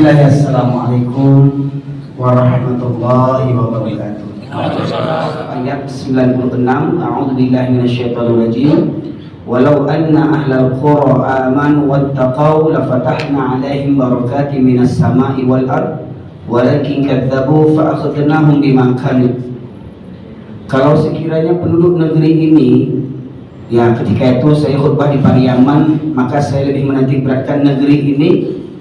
Bismillah, assalamualaikum warahmatullahi wabarakatuh. Ayat 96. A'udzubillahi minasyaitonirrajim. Walau anna ahlal qura amanu wattaqau lafatahna 'alaihim barakatin minas sama'i wal ard walakin kadzdzabu fa akhadnahum bima kanu. Kalau sekiranya penduduk negeri ini, ya ketika itu saya khutbah di Pariaman, maka saya lebih menitik beratkan negeri ini.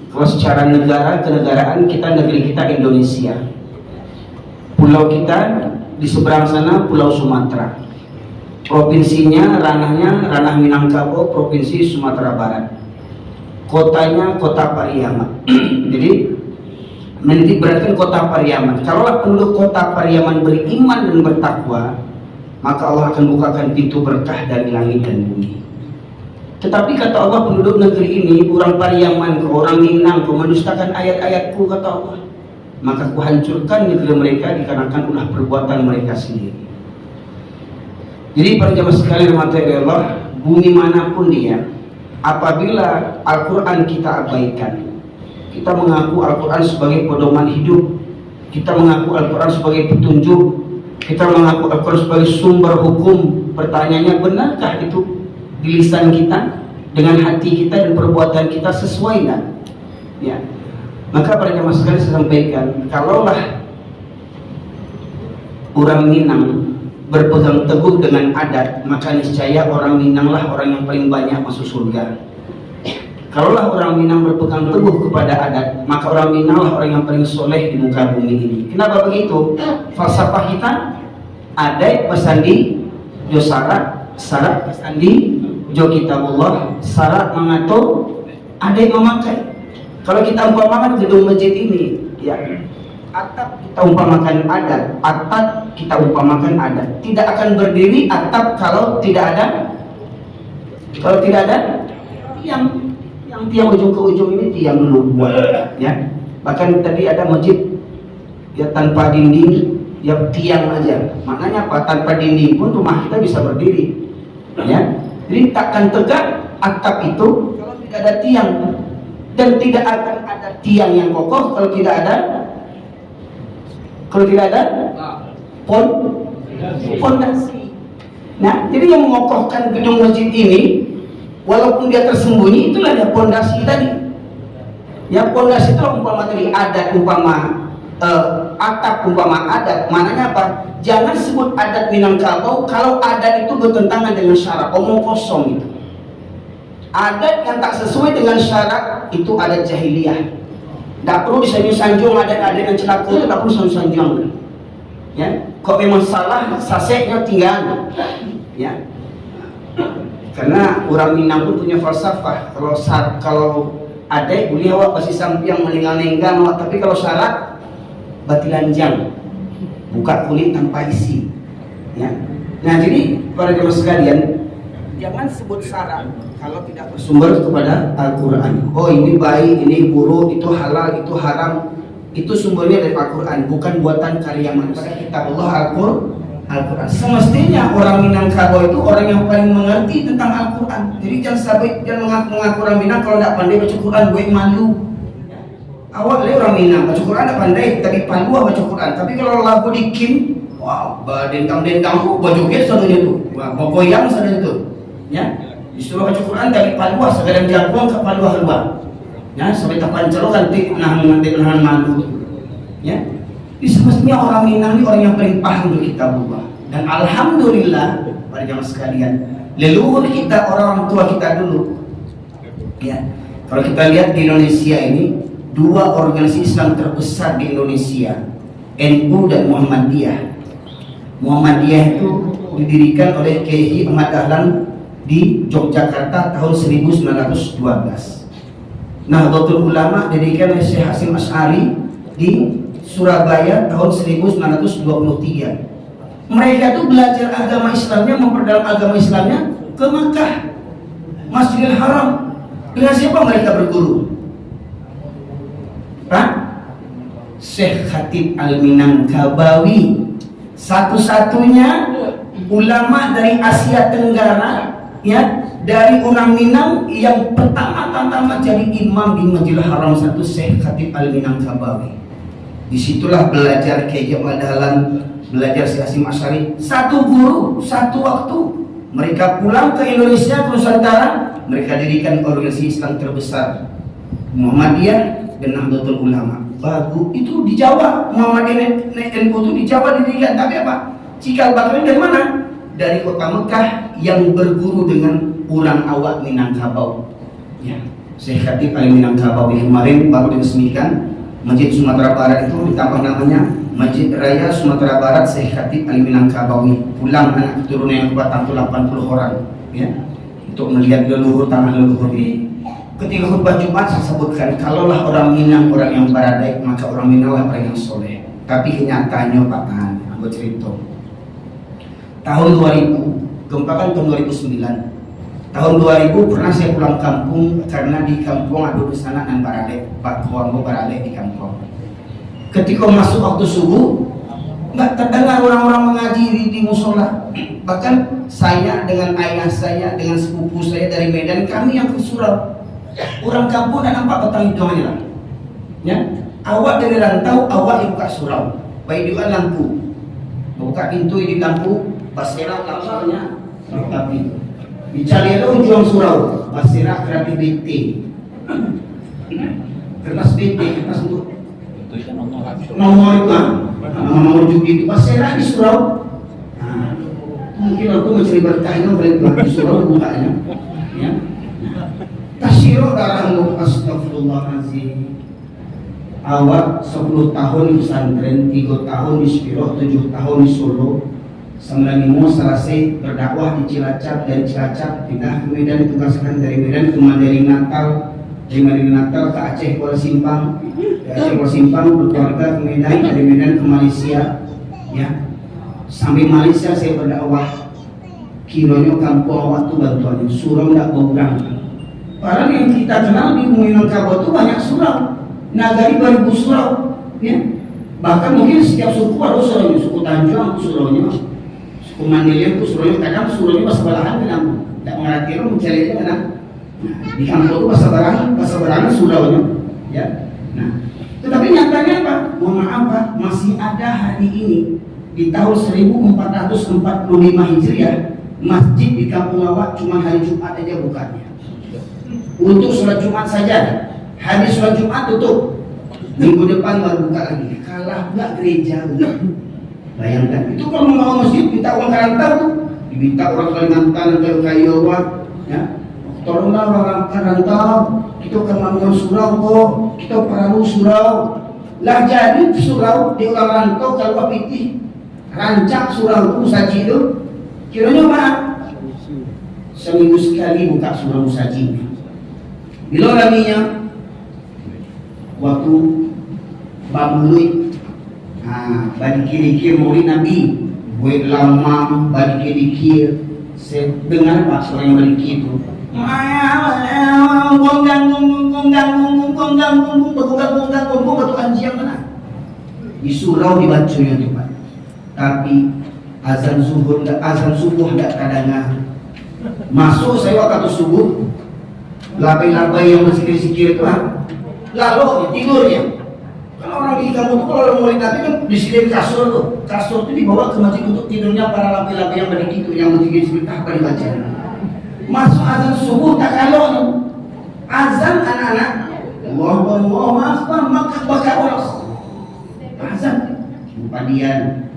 Kalau secara negara, kenegaraan kita, negeri kita Indonesia. Pulau kita di seberang sana Pulau Sumatera. Provinsinya, ranah Minangkabau, Provinsi Sumatera Barat. Kotanya Kota Pariaman. Jadi menitik beratkan Kota Pariaman. Kalaulah penduduk Kota Pariaman beriman dan bertakwa, maka Allah akan bukakan pintu berkah dari langit dan bumi. Tetapi kata Allah, penduduk negeri ini, orang Pariaman, orang Minang, mendustakan ayat-ayatku, kata Allah, maka kuhancurkan negeri mereka dikarenakan ulah perbuatan mereka sendiri. Jadi para jamaah sekalian rahmati Allah, bumi manapun dia, apabila Al-Quran kita abaikan, kita mengaku Al-Quran sebagai pedoman hidup, kita mengaku Al-Quran sebagai petunjuk, kita mengaku Al-Quran sebagai sumber hukum, pertanyaannya, benarkah itu di lisan kita, dengan hati kita dan perbuatan kita sesuai enggak? Ya. Maka para jamaah sekalian saya sampaikan, kalaulah orang Minang berpegang teguh dengan adat, maka niscaya orang Minanglah orang yang paling banyak masuk surga. Kalaulah orang Minang berpegang teguh kepada adat, maka orang Minanglah orang yang paling soleh di muka bumi ini. Kenapa begitu? Falsafah kita, adat pasandi jo syarat pasandi jo kitabullah, syarat mengatur, adat memakai. Kalau kita umpamakan gedung masjid ini, ya, atap kita umpamakan adat, atap kita umpamakan adat, tidak akan berdiri atap kalau tidak ada tiang ujung ke ujung ini, tiang dulu buat, ya. Bahkan tadi ada masjid ya tanpa dinding, ya tiang aja. Maknanya apa? Tanpa dinding pun rumah kita bisa berdiri, ya. Jadi takkan tegak atap itu kalau tidak ada tiang, dan tidak akan ada tiang yang kokoh kalau tidak ada pondasi. Nah, jadi yang mengokohkan gedung masjid ini, walaupun dia tersembunyi, itulah dia pondasi tadi. Ya, pondasi itu umpama tadi adat, umpama atap, umpama adat. Maknanya apa? Jangan sebut adat Minangkabau kalau adat itu bertentangan dengan syarat, omong kosong itu. Adat yang tak sesuai dengan syarat itu adat jahiliyah. Tak perlu disanjung-sanjung, adat-adat yang celaka itu tak perlu sanjung-sanjung. Ya, kok memang salah, saseknya tinggal. Ya. Karena orang Minang pun punya falsafah. Kalau adat boleh awak pasti sampiang melenggang-lenggang awak, tapi kalau syarat batilanjang, buka kulit tanpa isi. Ya. Nah, jadi para jemaah sekalian, jangan sebut syarat kalau tidak bersumber kepada Al-Quran. Oh, ini baik, ini buruk, itu halal, itu haram. Itu sumbernya dari Al-Quran, bukan buatan karya manusia. Kitab Allah, Al-Quran. Semestinya orang Minangkabau itu orang yang paling mengerti tentang Al-Quran. Jadi jangan mengaku orang Minang kalau tidak pandai baca Quran, gue malu. Awak le orang Minang baca Quran tidak pandai, tapi paluah baca Quran. Tapi kalau lagu dikim, wah, dendam baju saudara itu, wah, goyang saudara itu, ya. Disuruh baca Quran dari paluah, sekarang jagoan ke paluah luar, ya, sampai terpancar nanti nahan malu, ya. Jadi semestinya orang Minang ini orang yang paling paham untuk kitabullah. Dan alhamdulillah para jamaah sekalian, leluhur kita, orang tua kita dulu, ya. Kalau kita lihat di Indonesia ini, dua organisasi Islam terbesar di Indonesia, NU dan Muhammadiyah. Muhammadiyah itu didirikan oleh Kiai Ahmad Dahlan di Yogyakarta tahun 1912. Nahdlatul Ulama didirikan oleh Syekh Hasyim Asy'ari di Surabaya tahun 1923. Mereka itu belajar agama Islamnya, memperdalam agama Islamnya ke Makkah, Masjidil Haram. Dengan siapa mereka berguru? Pak Syekh Khatib Al-Minangkabawi, satu-satunya ulama dari Asia Tenggara, ya, Dari orang Minang yang pertama-tama jadi imam di Masjidil Haram satu Syekh Khatib Al-Minangkabawi. Disitulah belajar Kiai Jamal Dahlan, belajar Syekh Hasyim Asy'ari. Satu guru, satu waktu. Mereka pulang ke Indonesia, ke Nusantara, mereka dirikan organisasi Islam terbesar, Muhammadiyah dan Nahdlatul Ulama. Bagus itu di Jawa, Muhammadiyah NU itu di Jawa didirikan. Tapi apa? Cikal bakalnya dari mana? Dari kota Mekah yang berguru dengan orang awak Minangkabau. Ya, Syekh Khatib Al-Minangkabawi kemarin baru diresmikan Masjid Sumatera Barat itu ditambah namanya Masjid Raya Sumatera Barat Syekh Khatib Al-Minangkabawi. Pulang anak keturunan yang kuat 80 orang, ya, untuk melihat leluhur tanah leluhur ini. Ketika khutbah Jumat saya sebutkan, kalaulah orang Minang orang yang baradai, maka orang Minang lah orang yang soleh. Tapi kenyataannya Pak Tan, aku cerita. Tahun 2000, gempa kan tahun 2009. Tahun 2000 pernah saya pulang kampung karena di kampung ada pesanan dan baradai, Pak Keluarga baradai di kampung. Ketika masuk waktu subuh, nggak terdengar orang-orang mengaji di musola. Bahkan saya dengan ayah saya, dengan sepupu saya dari Medan, kami yang ke surau. Orang kampung dan nampak petang hitungannya lah. Ya, awak dari rantau, awak yang buka surau. Baik juga lampu, buka pintu di lampu, pasirah lampunya, tapi bicara itu juang surau, pasirah kreatif BT, kertas BT, kertas untuk nomor itu kan, nomor judi itu pasirah di surau. Mungkin aku mencari berkahnya berarti di surau bukanya, ya. Tasyiro darahmu astagfirullahaladzim. Awak 10 tahun di pesantren, 3 tahun di Spiro, 7 tahun di Solo. 95 selesai berdakwah di Cilacap, dari Cilacap pindah ke Medan, ditugaskan dari Medan ke Mandailing Natal, dari Mandailing Natal ke Aceh Kuala Simpang, dari Aceh Kuala Simpang berkeluarga ke Medan, dari Medan ke Malaysia, ya. Sampai Malaysia saya berdakwah. Kiranya kampung awak tu bantuannya, surau tak berang. Padahal yang kita kenal di Minangkabau itu banyak surau, Nagari 2000 surau, ya. Bahkan mungkin setiap suku ada suraunya, suku Tanjung suraunya, suku Mandailing itu suraunya, kadang suraunya pas belahan kan, tidak mengerti orang mencari aja kan. Di kampung itu pas belahan suraunya, ya. Nah, tetapi nyatanya apa? Mohon maaf Pak, masih ada hari ini di tahun 1445 Hijriah, masjid di kampung awak cuma hari Jumat aja bukanya. Untuk sholat Jumat saja, habis sholat Jumat tutup, minggu depan baru buka lagi. Kalah nggak gereja? Bayangkan, itu kalau mau masjid minta uang rantau tuh, diminta orang Kalimantan atau Kayowat, ya, tolonglah orang rantau, kita akan bangun surau kok, kita perahu surau. Lah jadi surau di orang rantau kalau pitih, rancak surau itu saji itu, kiranya apa? Seminggu sekali buka surau saji. Bila laminya waktu babului, bagi kiri-kiri murid Nabi, buat lama bagi kiri-kiri, saya dengar Pak orang yang bagi itu, batu anjing mana? Di surau dibacanya tu Pak. Tapi azan subuh tidak terdengar. Masuk saya waktu subuh. Labai-labai yang masih sikir itu lalu tidurnya. Kalau orang di kampung itu kalau orang murid Nabi kan disediakan kasur tuh. Kasur itu dibawa ke masjid untuk tidurnya para labai-labai yang berdiri itu, yang masih cerita apa dibaca. Masuk azan subuh tak kalau tuh. Azan anak-anak, Allahu Akbar, maka bakal orang azan padian.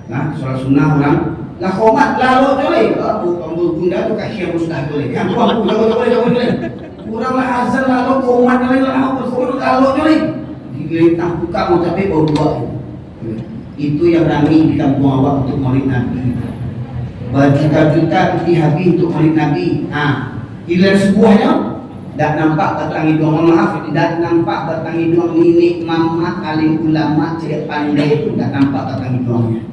Nah, sholat sunnah orang lah komat lalu boleh. Ambil bunda tu kaki yang sudah boleh. Yang tua boleh. Kuranglah azan lalu komat lalu kalau boleh. Digerintah buka mau capek baru buat. Itu yang rami di kampung awak untuk maulid Nabi. Berjuta-juta putih habis untuk maulid Nabi. Giliran sebuahnya tak nampak batang hidung. Maaf, tidak nampak batang hidung ini mamat alim ulama cek pandai itu tak nampak batang hidungnya.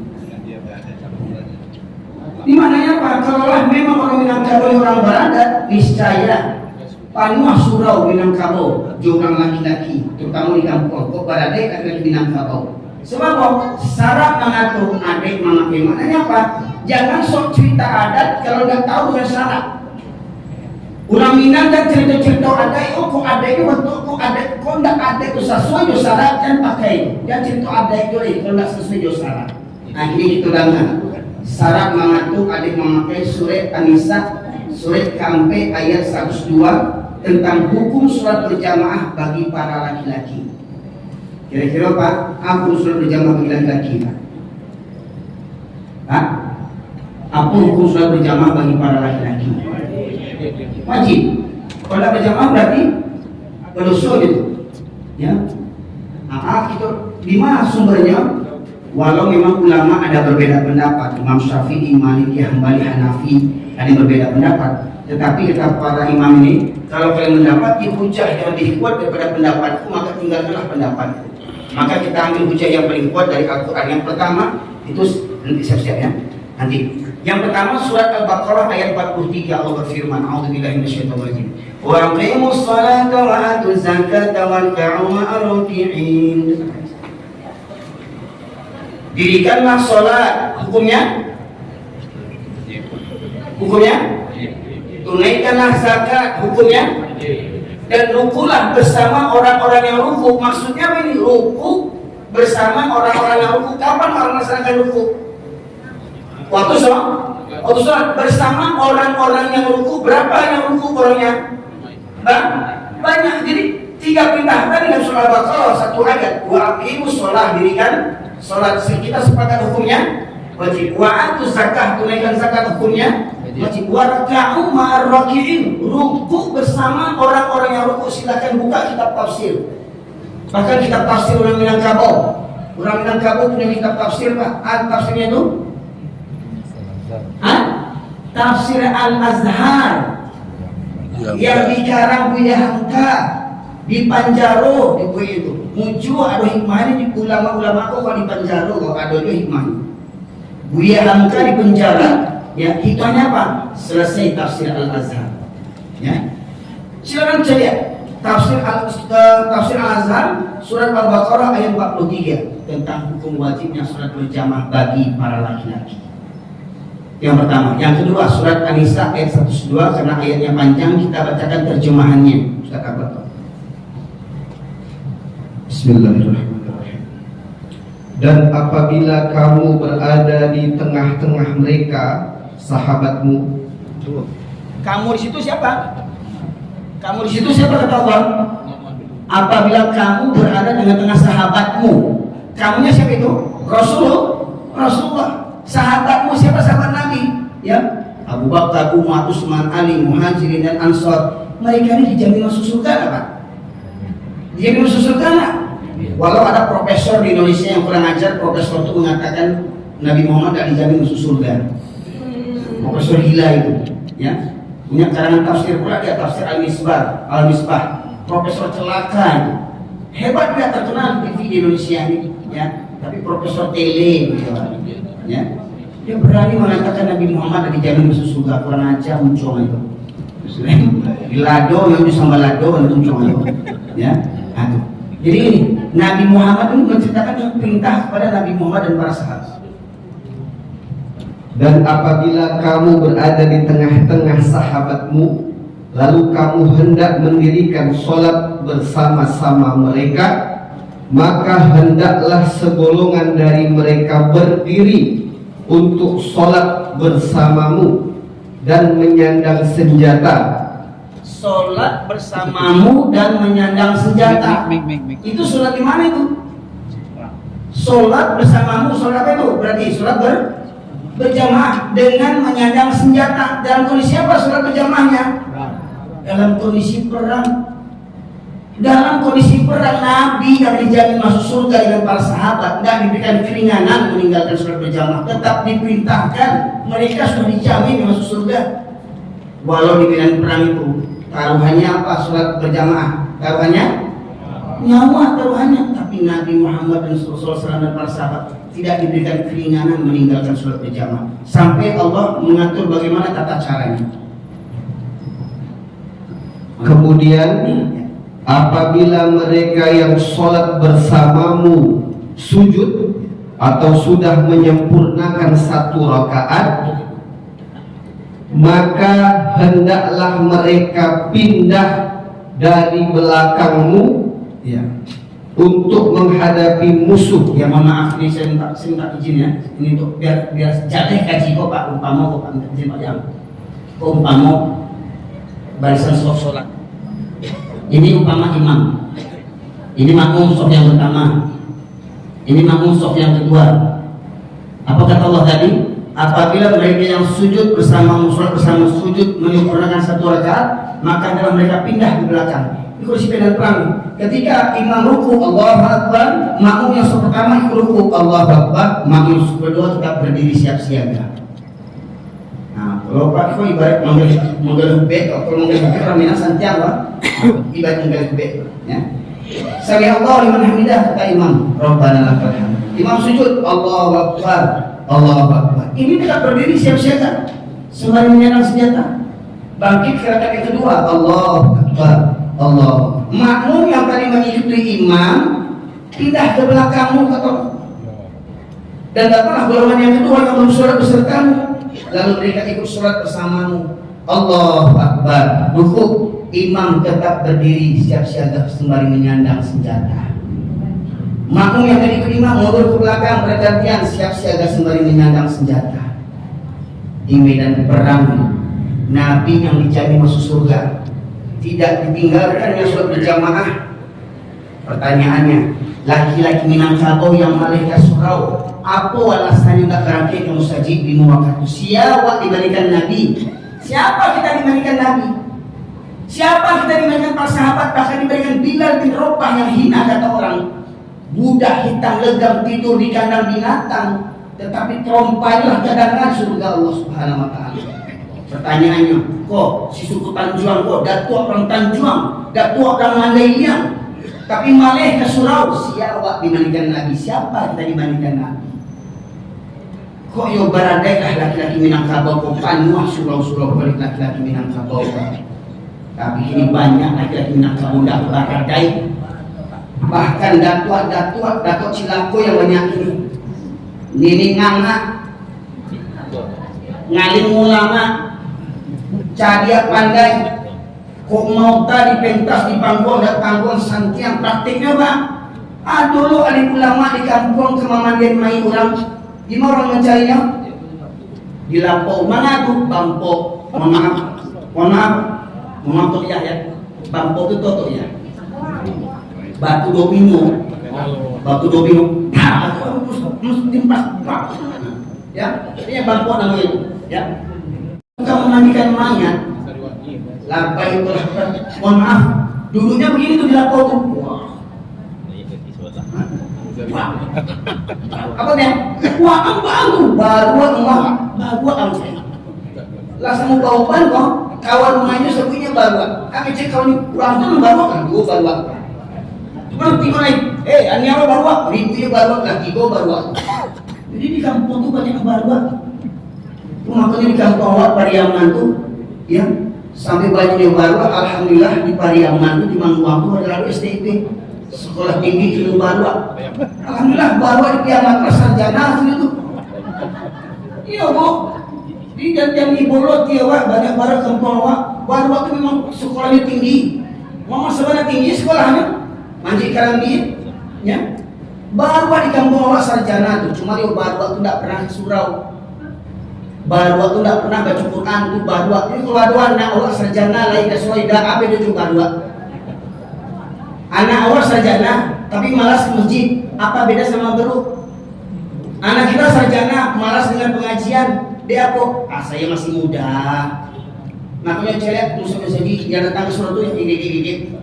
Di mananya Pak, kalaulah memang orang Minangkabau orang Baradat, niscaya panuh surau Minangkabau, orang laki-laki, terutama di kampung. Kok Baradat laki-laki Minangkabau? Sebab syarat mengatur adik memakai, maknanya apa? Jangan sok cerita adat kalau dah tahu dengan syarat. Urang Minang dan cerita-cerita ada itu kok ada itu kok ada kok ndak ada itu sesuai jo syarat kan pakai. Dan cerita ada itu kalau ndak sesuai jo syarat. Nah ini itu dengan syarat mengatur adik memakai surat An-Nisa surat Kampe ayat 102 tentang hukum sholat berjamaah bagi para laki-laki. Kira-kira Pak, apa sholat berjamaah bagi laki-laki? Pak, apa hukum sholat berjamaah bagi para laki-laki? Wajib. Kalau berjamaah berarti berusul itu. Ya. Kita di mana sumbernya? Walau memang ulama ada berbeda pendapat, Imam Syafi'i, Maliki, Hambali, Hanafi ada yang berbeda pendapat. Tetapi kata para imam ini, kalau kalian mendapat hujah yang lebih kuat daripada pendapatku, maka tinggalkanlah pendapatku. Maka kita ambil hujah yang paling kuat dari Al-Quran. Yang pertama itu nanti siap-siap ya. Nanti yang pertama surat Al-Baqarah ayat 43 Allah berfirman, A'udzubillahi minasyaitonirrajim. Wa aqimus salata wa atuz zakata warka'u ma'ar raki'in. Dirikanlah sholat, hukumnya tunaikanlah zakat, hukumnya dan rukulah bersama orang-orang yang ruku. Maksudnya ini ruku bersama orang-orang yang ruku. Kapan orang melaksanakan ruku? Waktu sholat bersama orang-orang yang ruku. Berapa yang ruku orangnya? Banyak. Jadi 3 perintah tadi dalam surah Al-Baqarah 1 ayat. Wa aqimus sholat, dirikan sholat. Kita sepakat hukumnya wajib. Wa atuz zakah, tunaikan zakat, hukumnya wajib. Warka'u ma'ar raki'in, ruku bersama orang-orang yang ruku. Silakan buka kitab tafsir. Bahkan kitab tafsir orang Minangkabau. Orang Minangkabau punya kitab tafsir Pak. Tafsirnya itu Tafsir Al-Azhar yang dikarang Buya Hamka di Panjaro di buku itu. Muncul ada hikmahnya di ulama-ulama kok di Panjaro kok ada itu hikmah. Buya Hamka di penjara, ya hikmahnya apa? Selesai tafsir Al-Azhar. Ya. Silakan cek ya. Tafsir Al-Azhar surat Al-Baqarah ayat 43 tentang hukum wajibnya sholat berjamaah bagi para laki-laki. Yang pertama, yang kedua surat An-Nisa ayat 102 karena ayatnya panjang kita bacakan terjemahannya. Ustaz Abad. Bismillahirrahmanirrahim. Dan apabila kamu berada di tengah-tengah mereka, sahabatmu. Kamu di situ siapa? Kamu di situ siapa kata Allah? Apabila kamu berada di tengah sahabatmu, kamunya siapa itu? Rasulullah. Sahabatmu siapa? Sahabat Nabi, ya. Abu Bakar, Umar, Utsman, Ali, Muhajirin dan Ansor. Mereka ini dijamin masuk surga apa? Dijamin masuk surga enggak? Walau ada profesor di Indonesia yang kurang ajar, profesor itu mengatakan Nabi Muhammad tidak dijamin masuk surga. Profesor gila itu, ya. Punya karangan tafsir pula dia, tafsir Al-Misbah. Profesor celaka itu. Hebat dia, terkenal TV di Indonesia ini, ya. Tapi profesor tele gitu. Ya, dia berani mengatakan Nabi Muhammad ada dijamin masuk surga. Kurang ajar muncul itu. Di lado yang bisa balado muncul itu. Ya, aduh. Jadi ini Nabi Muhammad ini menceritakan yang perintah kepada Nabi Muhammad dan para sahabat. Dan apabila kamu berada di tengah-tengah sahabatmu, lalu kamu hendak mendirikan sholat bersama-sama mereka, maka hendaklah segolongan dari mereka berdiri untuk sholat bersamamu dan menyandang senjata. Sholat bersamamu dan menyandang senjata. Itu sholat di mana itu? Sholat bersamamu, sholat apa itu? Berarti sholat berjamaah dengan menyandang senjata. Dalam kondisi apa sholat berjamaahnya? Dalam kondisi perang. Dalam kondisi perang Nabi yang dijamin masuk surga dengan para sahabat dan diberikan keringanan meninggalkan sholat berjamaah, tetap diperintahkan mereka sudah dijamin masuk surga. Walau di medan perang itu taruhannya apa? Sholat berjamaah taruhannya nyawa taruhannya, tapi Nabi Muhammad dan Rasulullah SAW dan para sahabat tidak diberikan keringanan meninggalkan sholat berjamaah sampai Allah mengatur bagaimana tata caranya. Kemudian apabila mereka yang sholat bersamamu sujud atau sudah menyempurnakan 1 rakaat, maka hendaklah mereka pindah dari belakangmu Ya. untuk menghadapi musuh. Ya mohon maaf ini saya minta izin ya. Ini untuk biar jatuh kaji kok Pak, umpama kok Pak minta izin Pak Yang. Kok umpama barisan sholat. Ini umpama imam. Ini makmum sof yang pertama. Ini makmum sof yang kedua. Apa kata Allah tadi? Apabila mereka yang sujud bersama sujud menyempurnakan satu rakaat, maka adalah mereka pindah ke belakang. Ini kursi medan perang. Ketika imam ruku Allahu Akbar, makmum yang pertama ikut ruku Allahu Akbar, makmum yang kedua tetap berdiri siap siaga. Nah, kalau Pak Iko ibarat menggelar bek, kalau menggelar bek ramina santiago, ibarat menggelar bek, ya. Sami Allah liman hamidah kata imam, Rabbana lakal hamd. Imam sujud Allahu Akbar, Allahu Akbar. Ini tetap berdiri siap siaga, sembari menyandang senjata. Bangkit ke rakaat yang kedua, Allahu Akbar, Allah. Makmum yang tadi mengikuti imam pindah ke belakangmu kata Allah. Dan datanglah golongan yang kedua yang belum sholat besertamu, lalu mereka ikut sholat bersamamu. Allahu Akbar. Ruku, imam tetap berdiri siap siaga sembari menyandang senjata. Makmum yang tadi ikut imam mundur ke belakang bergantian siap siaga sembari menyandang senjata. Di medan perang, Nabi yang dijamin masuk surga tidak ditinggalkan yang sholat berjamaah. Pertanyaannya, laki-laki Minangkabau yang malaikat surau, apa alasannya tak kerangkai kamu sajid di muwakatu? Siapa dibandingkan Nabi? Siapa kita dibandingkan Nabi? Siapa kita dibandingkan para sahabat? Bahkan dibandingkan Bilal bin Rabah yang hina kata orang, budak hitam legam tidur di kandang binatang, tetapi terompailah cadangan surga Allah Subhanahu wa Ta'ala. Pertanyaannya, kok si suku Tanjuang kok datuk orang Tanjuang, datuk orang Mandailing, tapi malah ke surau. Siapa dibandingkan Nabi? Siapa kita dibandingkan Nabi? Kok yo baradai lah laki-laki Minangkabau kok panuah surau-surau balik laki-laki Minangkabau. Tapi ini banyak laki-laki Minangkabau dak baradai. Bahkan datuk Cilako yang banyak ini. Nini nganga, ngalim ulama, cadia pandai, kok mau tadi pentas di panggung dan panggung santiang praktiknya Pak. Dulu alim ulama di kampung kemamandian mai orang, di mana orang mencarinya? Di Lampau mana tuh? Bampo, mohon maaf tuh ya, Bampo itu tuh ya. Batu domino, mesti pas, ya, ini Bampo namanya, ya. Kamu mandikan mayat, lapai itu, mohon maaf, dulunya begini tuh di Lampau tuh. Wah, apa nih? Wah, baru ang saya. Langsung mau bawa kok, kawan rumahnya sepunya baru. Kami cek kawan ini kurang tuh baru kan, gua baru. Cuma tiga naik, ani apa baru? Ribunya baru lagi, gua baru. Jadi di kampung tuh banyak baru. Makanya di kampung awak Pariaman tuh, ya sampai banyak yang baru. Alhamdulillah di Pariaman tuh di Mangkuang tuh ada STP. Sekolah tinggi ilmu baru. Alhamdulillah baru di Piamat Sarjana itu. Iya Bu, di jantan Ibolot ya Wak, banyak baru kampung Wak. Baru waktu memang sekolahnya tinggi. Mama sebenarnya tinggi sekolahnya, Manjik Karambir, ya. Baru di kampung Wak Sarjana tuh, cuma dia baru waktu tidak pernah ke surau. Baru waktu tidak pernah baca Quran tuh baru waktu itu baru anak Wak Sarjana lagi ke Suwaida apa itu baru Wak. Anak awal sarjana, tapi malas ke masjid. Apa beda sama baru? Anak kita sarjana, malas dengan pengajian. Dia apa? Saya masih muda. Makanya celek musuh sedih. Dia datang ke surau itu yang gigit.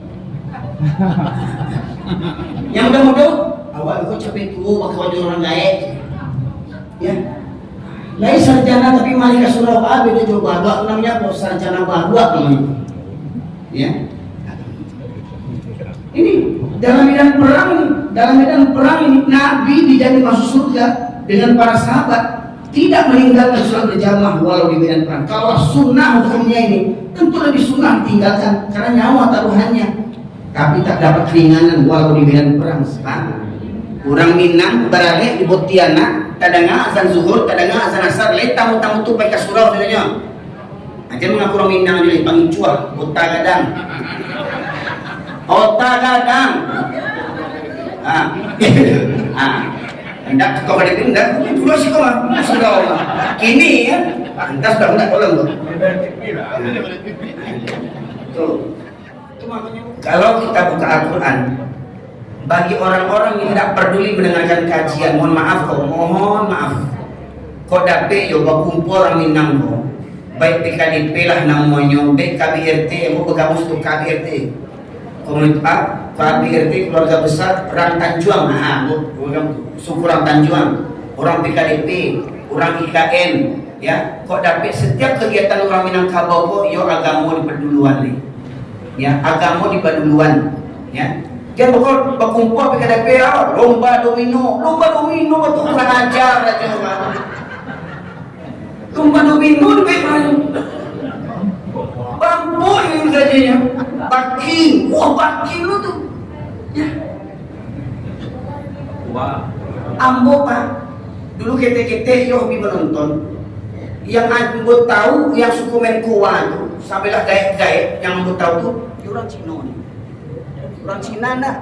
Yang muda-muda, awal kok capek tuh, waktu orang gaek. Ya, lain sarjana tapi malah ke surau beda jauh baru. Namanya apa? Sarjana baru namanya. Ya. Ini dalam medan perang ini Nabi dijamin masuk surga dengan para sahabat, tidak meninggalkan sholat berjamaah walau di medan perang. Kalau sunnah hukumnya ini tentu lebih sunnah tinggalkan karena nyawa taruhannya, tapi tak dapat keringanan walau di medan perang. Kurang Minang beralih di Botiana, kadang azan zuhur, kadang azan asar, tamu-tamu tuh pakai surau katanya. Aja mengaku orang Minang jadi pangcuah, otak gadang. Hendak kau ada hendak dulu sih kau masih kau kini ya, antas sudah hendak tolong tuh. Tuh, itu makanya kalau kita buka Al-Quran, bagi orang-orang yang tidak peduli mendengarkan kajian, mohon maaf, kau dapet yo kumpul orang Minang kau. Baik PKDP lah namanya, baik KBRT, yang mau bergabung untuk KBRT, komunitas KBRT keluarga besar orang Tanjuang, suku orang Tanjuang, orang PKDP, orang IKN, ya, kok dapat setiap kegiatan orang Minangkabau kok, yo agama di peduluan nih, ya, agama di peduluan, ya, jangan pokok berkumpul PKDP, lomba domino betul kurang ajar aja orang. Lomba domino lebih bambu ini gajinya, baking lu tuh, ya. Ambo pak, dulu kete yo hobi menonton, yang ambo tahu, yang suku Menkuan tuh, sampailah gaet yang ambo tahu tuh, orang Cina nih, orang Cina nak,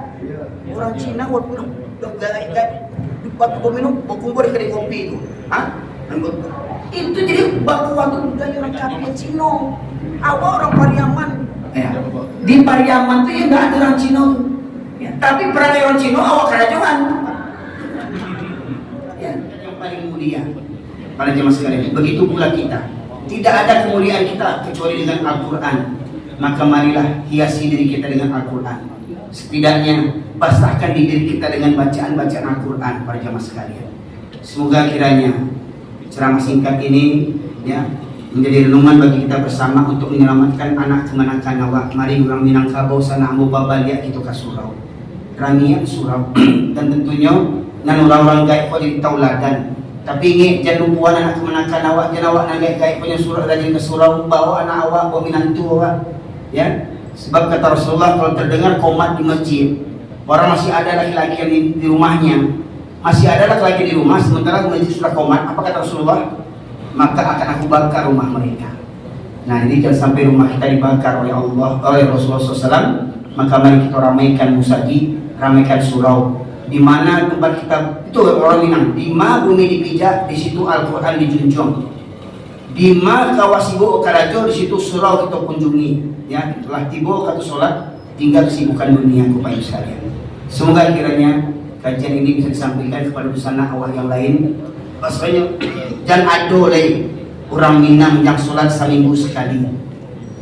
orang Cina waktu udah gaet, waktu minum, berkumpul di kedai kopi itu, itu jadi baku waktu dari orang kafir Cina, awal orang Pariaman, ya. Di Pariaman tuh ya nggak ada orang Cina tuh, ya. Tapi perangai orang Cina awal kerajaan, ya. Yang paling mulia pada jemaah sekalian. Begitu pula kita, tidak ada kemuliaan kita kecuali dengan Al-Quran. Maka marilah hiasi diri kita dengan Al-Quran. Setidaknya basahkan diri kita dengan bacaan-bacaan Al-Quran para jemaah sekalian. Semoga kiranya ceramah singkat ini ya menjadi renungan bagi kita bersama untuk menyelamatkan anak kemenakan awak. Mari orang Minangkabau sana ambo babalia itu ka surau. Rangian surau dan tentunya nan orang-orang gaib kok jadi tauladan. Tapi ingat jangan lupa anak kemenakan awak, jangan awak nak gaib punya surau rajin ke surau bawa anak awak bawa minantu awak. Ya. Sebab kata Rasulullah kalau terdengar qomat di masjid, orang masih ada laki-laki yang di rumahnya. Masih ada laki-laki di rumah sementara masjid sudah qomat, apa kata Rasulullah? Maka akan aku bakar rumah mereka. Nah, jadi jangan sampai rumah kita dibakar oleh Allah, oleh Rasulullah SAW. Maka mari kita ramaikan musagi, ramaikan surau. Di mana tempat kita itu orang Minang, di mana bumi dipijak, di situ Al-Quran dijunjung. Di mana kawasibo karajo, di situ surau kita kunjungi. Ya, itulah tibo kata sholat, tinggal kesibukan dunia kepada sekalian. Semoga kiranya kajian ini bisa disampaikan kepada busana awal yang lain. Maksudnya jangan ada lagi orang Minang yang sholat seminggu sekali.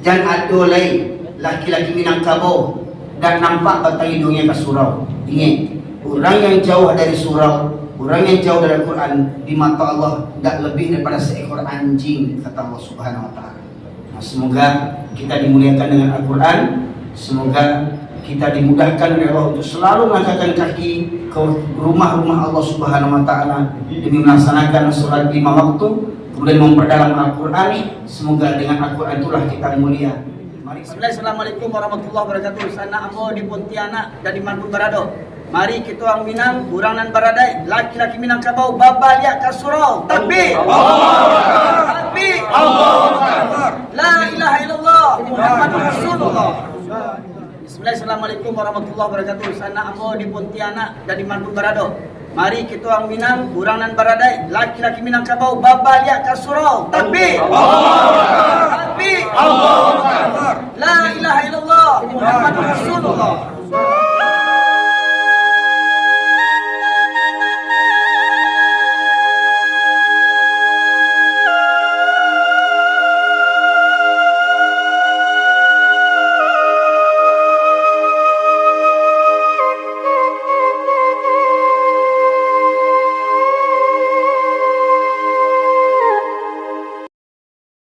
Jangan ada lagi laki-laki Minangkabau dan nampak batang hidungnya ke surau. Ingat, orang yang jauh dari surau, orang yang jauh dari Al-Quran di mata Allah tidak lebih daripada seekor anjing kata Allah Subhanahu Wa Taala. Nah, semoga kita dimuliakan dengan Al-Quran. Semoga kita dimudahkan oleh Allah untuk selalu mengangkatkan kaki ke rumah-rumah Allah Subhanahu Wa Taala demi melaksanakan sholat 5 waktu, kemudian memperdalam Al-Quran. Semoga dengan Al-Quran itulah kita mulia. Mari. Assalamualaikum warahmatullahi wabarakatuh. Sana ambo di Pontianak dan di Bandung Barado. Mari kita orang Minang, urang nan baradai, laki-laki Minangkabau babalia ka surau. Takbir. Takbir. La ilaha illallah Muhammadur Rasulullah. Bismillahirrahmanirrahim. Warahmatullahi wabarakatuh. Sana ambo di Pontianak dan di Bandung Barado. Mari kita orang Minang, urang nan baradai, laki-laki Minangkabau babalia ka surau. Takbir. Takbir. La ilaha illallah Muhammadur Rasulullah.